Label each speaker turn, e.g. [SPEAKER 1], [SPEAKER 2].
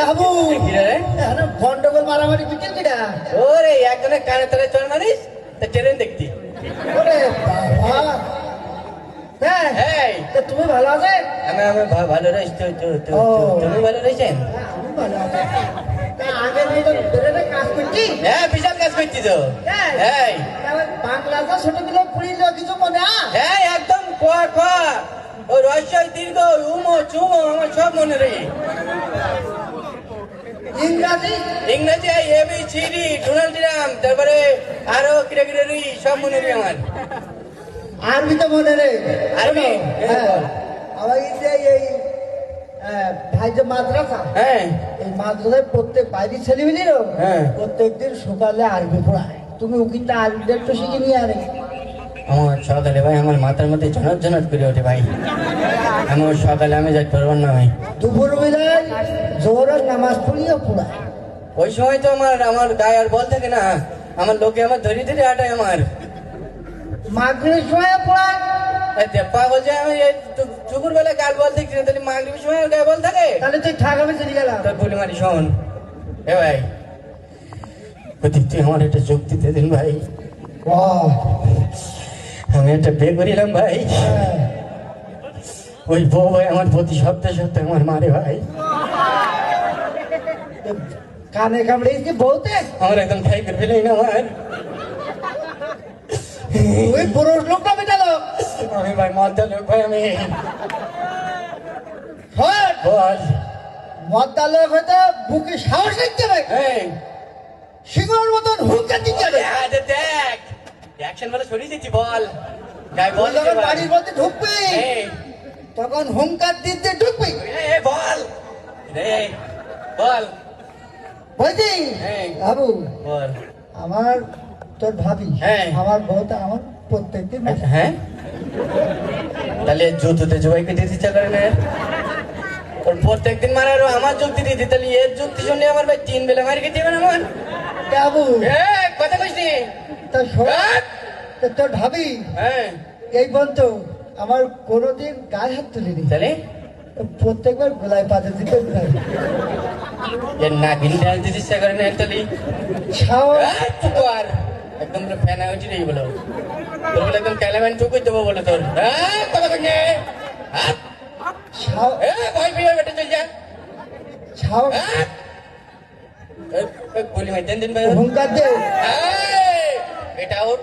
[SPEAKER 1] বাবু গন্ডগোল মারামারি বিকেল কিনা
[SPEAKER 2] ওরে একজনের কানে তলে চল মারিস তা ট্রেন দেখতি
[SPEAKER 1] ওরে বাবা হ্যাঁ
[SPEAKER 2] এই
[SPEAKER 1] তুমি ভালো আছে
[SPEAKER 2] আমি ভালো রয়েছি তুমি ভালো রয়েছেন
[SPEAKER 1] আমি ভালো আছি আগের মতন বেরোলে কাজ করছি
[SPEAKER 2] হ্যাঁ বিশাল কাজ করছি তো এই
[SPEAKER 1] বাংলাটা ছোটগুলো পুড়িল কিছু মনে
[SPEAKER 2] হ্যাঁ একদম ও রহস্য দীর্ঘ উমো চুমো আমার সব মনে রে
[SPEAKER 1] ইংরাজি
[SPEAKER 2] ইংরেজি ABCD ডোনাল্ড ট্রাম্প তারপরে আরো কিরা কিরা সব মনে রে আমার
[SPEAKER 1] আরবি তো মনে রে
[SPEAKER 2] আরবি
[SPEAKER 1] আমার এই ভাই যে মাদ্রাসা
[SPEAKER 2] হ্যাঁ
[SPEAKER 1] এই মাদ্রাসায় প্রত্যেক বাইরের ছেলেমেয়েরও
[SPEAKER 2] হ্যাঁ
[SPEAKER 1] প্রত্যেকদিন সকালে আরবি পড়ায় তুমি ওখানটা আরবিটা একটু শিখে নিয়ে আরে
[SPEAKER 2] আমার সকালে ভাই আমার মাথার মধ্যে ঝনক ঝনক করে ওঠে ভাই আমার সকালে আমি যাই পারবার না ভাই
[SPEAKER 1] দুপুর বেলায় জোহরের নামাজ পড়িয়ে পড়ায়
[SPEAKER 2] ওই সময় তো আমার গায়ে আর বল থাকে না আমার লোকে আমার ধরে ধরে আটায় আমার
[SPEAKER 1] মাগরিবের সময় পড়ায়
[SPEAKER 2] পাগল যে আমি চুকুর বেলায় গাল বল দেখছি তাহলে মাগরিবের সময় গায়ে বল থাকে
[SPEAKER 1] তাহলে তুই ঠাকাবে চলে গেলাম
[SPEAKER 2] তোর বলি মারি শোন এ ভাই তুই আমার একটা যুক্তি দিতে দিন ভাই আমি একটা বিয়ে করিলাম ভাই ওই বউ ভাই আমার প্রতি সপ্তাহে সপ্তাহে আমার মারে ভাই
[SPEAKER 1] কানে কামড়ে কি বলতে
[SPEAKER 2] আমার একদম খাই করে ফেলেই না আমার
[SPEAKER 1] ওই পুরুষ লোকটা বেটালো
[SPEAKER 2] আমি ভাই মদ্দা লোক ভাই আমি বল
[SPEAKER 1] মদ্দা লোক হয়তো বুকে সাহস দেখতে ভাই সিংহর মতন হুঙ্কার দিতে হবে
[SPEAKER 2] দেখ অ্যাকশন বলে ছড়িয়ে দিচ্ছি বল গায়ে বল
[SPEAKER 1] যখন বাড়ির মধ্যে ঢুকবি তখন হুঙ্কার দিতে ঢুকবি
[SPEAKER 2] বল রে বল
[SPEAKER 1] বলছি বাবু
[SPEAKER 2] বল
[SPEAKER 1] আমার তোর ভাবি
[SPEAKER 2] হ্যাঁ।
[SPEAKER 1] আমার বউটা আমার প্রত্যেকদিন
[SPEAKER 2] হ্যাঁ তাহলে জুতোতে জবাইকে দিতে ইচ্ছা করে না ওর প্রত্যেকদিন মারারও আমার যুক্তি দিতে তাহলে এর যুক্তি শুনলে আমার ভাই 3 বেলা মারি খেতে হবে না আমার
[SPEAKER 1] বাবু
[SPEAKER 2] কথা কইস নি
[SPEAKER 1] তোর ভাবি
[SPEAKER 2] হ্যাঁ
[SPEAKER 1] এই বলত আমার কোনোদিন গায়ে হাত তুলিনি
[SPEAKER 2] তাহলে
[SPEAKER 1] প্রত্যেকবার গোলায় পাতে দিতে
[SPEAKER 2] এর নাগিন ডাল দিতে ইচ্ছা করে না তাহলে আর একদম ফ্যানা হয়েছি রে বলো তোর বলে একদম ক্যালামেন টুকুই দেবো বলে তোর কথা কই নে ভয় পেয়ে বেটে চল যা বলি ভাই দিন ভাই
[SPEAKER 1] হুঙ্কার দে
[SPEAKER 2] এটা ওর